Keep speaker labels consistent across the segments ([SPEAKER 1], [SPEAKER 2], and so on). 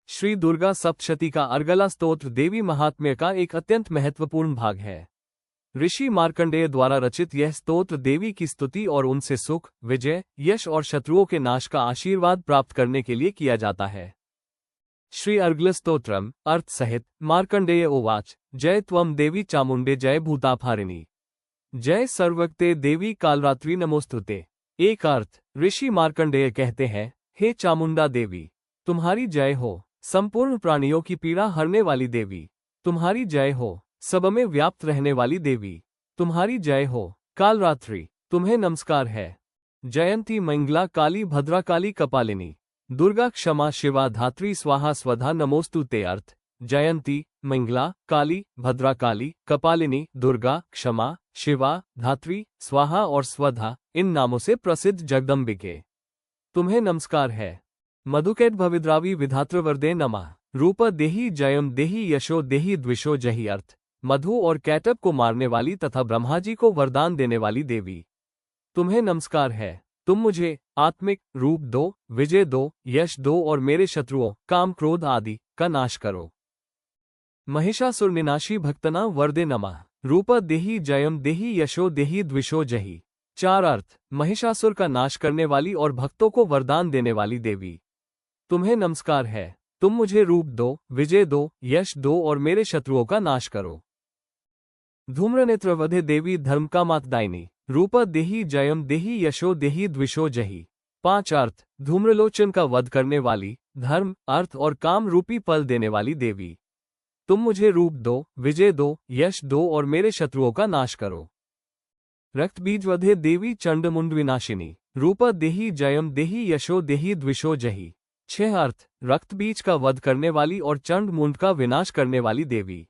[SPEAKER 1] श्री दुर्गा सप्तशती का अर्गला स्तोत्र देवी महात्म्य का एक अत्यंत महत्वपूर्ण भाग है। ऋषि मार्कंडेय द्वारा रचित यह स्तोत्र देवी की स्तुति और उनसे सुख, विजय, यश और शत्रुओं के नाश का आशीर्वाद प्राप्त करने के लिए किया जाता है। श्री अर्गल स्तोत्रम अर्थ सहित मार्कंडेय उवाच जय त्वम देवी चामुंडे जय भूताफारिणी जय सर्वक्ते देवी कालरात्रि नमोस्तुते। एक अर्थ ऋषि मार्कंडेय कहते हैं, हे चामुंडा देवी, तुम्हारी जय हो। संपूर्ण प्राणियों की पीड़ा हरने वाली देवी, तुम्हारी जय हो। सब में व्याप्त रहने वाली देवी, तुम्हारी जय हो। कालरात्रि, तुम्हें नमस्कार है। जयंती मंगला काली भद्रा काली कपालिनी दुर्गा क्षमा शिवा धात्री स्वाहा स्वधा नमोस्तुते। अर्थ जयंती, मंगला, काली, भद्रा काली, कपालिनी, दुर्गा, क्षमा, शिवा, धात्री, स्वाहा और स्वधा इन नामों से प्रसिद्ध जगदम्बिके, तुम्हें नमस्कार है। मधुकैट भविद्रावी विधात्रवर्दे नमः। रूप देही जयम देही यशो देही द्विषो जही। अर्थ मधु और कैटब को मारने वाली तथा ब्रह्मा जी को वरदान देने वाली देवी, तुम्हें नमस्कार है। तुम मुझे आत्मिक रूप दो, विजय दो, यश दो और मेरे शत्रुओं काम क्रोध आदि का नाश करो। महिषासुर निनाशी भक्तना वर्दे नमः। रूप देही जयम देही यशो देही द्विषो जही। चार अर्थ महिषासुर का नाश करने वाली और भक्तों को वरदान देने वाली देवी, तुम्हें नमस्कार है। तुम मुझे रूप दो, विजय दो, यश दो और मेरे शत्रुओं का नाश करो। धूम्रनेत्र वधे देवी धर्म का मातदायिनी रूप देही जयम देही यशो देही द्विषो जही। पांच अर्थ धूम्रलोचन का वध करने वाली, धर्म, अर्थ और काम रूपी फल देने वाली देवी, तुम मुझे रूप दो, विजय दो, यश दो और मेरे शत्रुओं का नाश करो। रक्त बीज वधे देवी चंडमुंड विनाशिनी रूप देही जयम देही यशो देही द्विषो जही। छह अर्थ रक्त बीज का वध करने वाली और चंड मुंड का विनाश करने वाली देवी,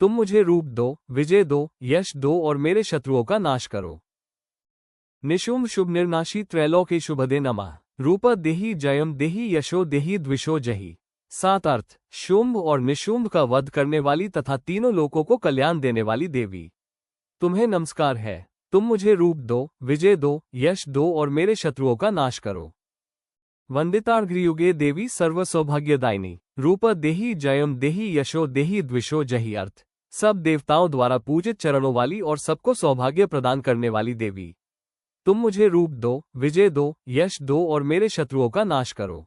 [SPEAKER 1] तुम मुझे रूप दो, विजय दो, यश दो और मेरे शत्रुओं का नाश करो। निशुंभ शुभ निर्नाशी त्रैलोके शुभदे नमः। रूप देही जयम देही यशो देही द्विषो जही। सात अर्थ शुंभ और निशुंभ का वध करने वाली तथा तीनों लोकों को कल्याण देने वाली देवी, तुम्हें नमस्कार है। तुम मुझे रूप दो, विजय दो, यश दो और मेरे शत्रुओं का नाश करो। वंदितार्घ्रियुगे देवी सर्व सौभाग्यदायिनी रूप देही जयम देही यशो देही द्विषो जही। अर्थ सब देवताओं द्वारा पूजित चरणों वाली और सबको सौभाग्य प्रदान करने वाली देवी, तुम मुझे रूप दो, विजय दो, यश दो और मेरे शत्रुओं का नाश करो।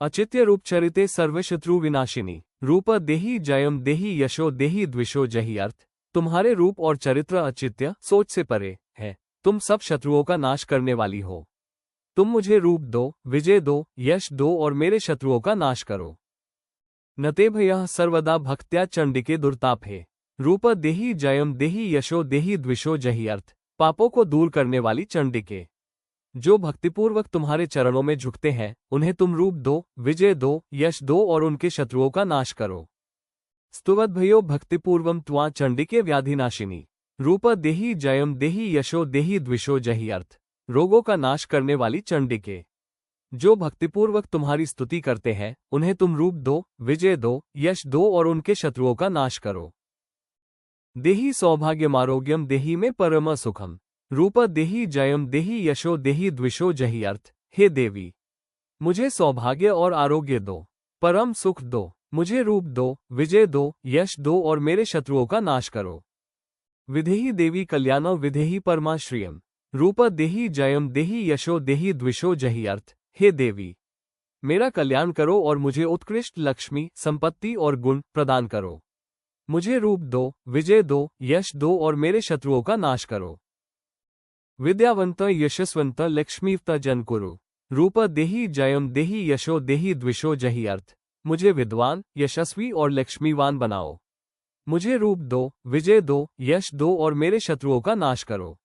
[SPEAKER 1] अचित्य रूप चरिते सर्वशत्रु विनाशिनी रूप देही जयम देही यशो देही द्विषो जही। अर्थ तुम्हारे रूप और चरित्र अचित्य सोच से परे है, तुम सब शत्रुओं का नाश करने वाली हो। तुम मुझे रूप दो, विजय दो, यश दो और मेरे शत्रुओं का नाश करो। नते भयः सर्वदा भक्त्या चंडिके दुर्ताप है रूप देही जयम देही यशो देही द्विषो जही। अर्थ पापों को दूर करने वाली चंडिके, जो भक्तिपूर्वक तुम्हारे चरणों में झुकते हैं, उन्हें तुम रूप दो, विजय दो, यश दो और उनके शत्रुओं का नाश करो। स्तुवद्भयो भक्तिपूर्वम त्वा चंडिके व्याधिनाशिनी रूप देही जयम देही यशो देही द्विषो जही। अर्थ रोगों का नाश करने वाली चंडिके, जो भक्तिपूर्वक तुम्हारी स्तुति करते हैं, उन्हें तुम रूप दो, विजय दो, यश दो और उनके शत्रुओं का नाश करो। देही सौभाग्यमारोग्यम देही में परम सुखम रूप देही जयम देही यशो देही द्विषो जही। अर्थ हे देवी, मुझे सौभाग्य और आरोग्य दो, परम सुख दो, मुझे रूप दो, विजय दो, यश दो और मेरे शत्रुओं का नाश करो। विधेहि देवी कल्याणो विधेहि परमाश्रियम रूप देही जयम देही यशो देही द्विषो जही। अर्थ हे देवी, मेरा कल्याण करो और मुझे उत्कृष्ट लक्ष्मी, संपत्ति और गुण प्रदान करो। मुझे रूप दो, विजय दो, यश दो और मेरे शत्रुओं का नाश करो। विद्यावंत यशस्वंत लक्ष्मीवत जन कुरु रूप देही जयम देही यशो देही द्विषो जही। अर्थ मुझे विद्वान, यशस्वी और लक्ष्मीवान बनाओ। मुझे रूप दो, विजय दो, यश दो और मेरे शत्रुओं का नाश करो।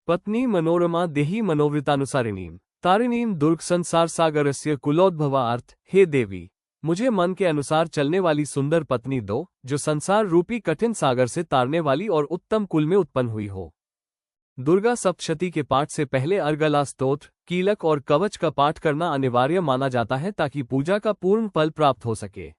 [SPEAKER 1] पत्नी मनोरमा देही मनोवृतानुसारिणीम तारिणीम दुर्ग संसार सागरस्य कुलोद्भवा। अर्थ हे देवी, मुझे मन के अनुसार चलने वाली सुंदर पत्नी दो, जो संसार रूपी कठिन सागर से तारने वाली और उत्तम कुल में उत्पन्न हुई हो। दुर्गा सप्तशती के पाठ से पहले अर्गला स्तोत्र, कीलक और कवच का पाठ करना अनिवार्य माना जाता है ताकि पूजा का पूर्ण फल प्राप्त हो सके।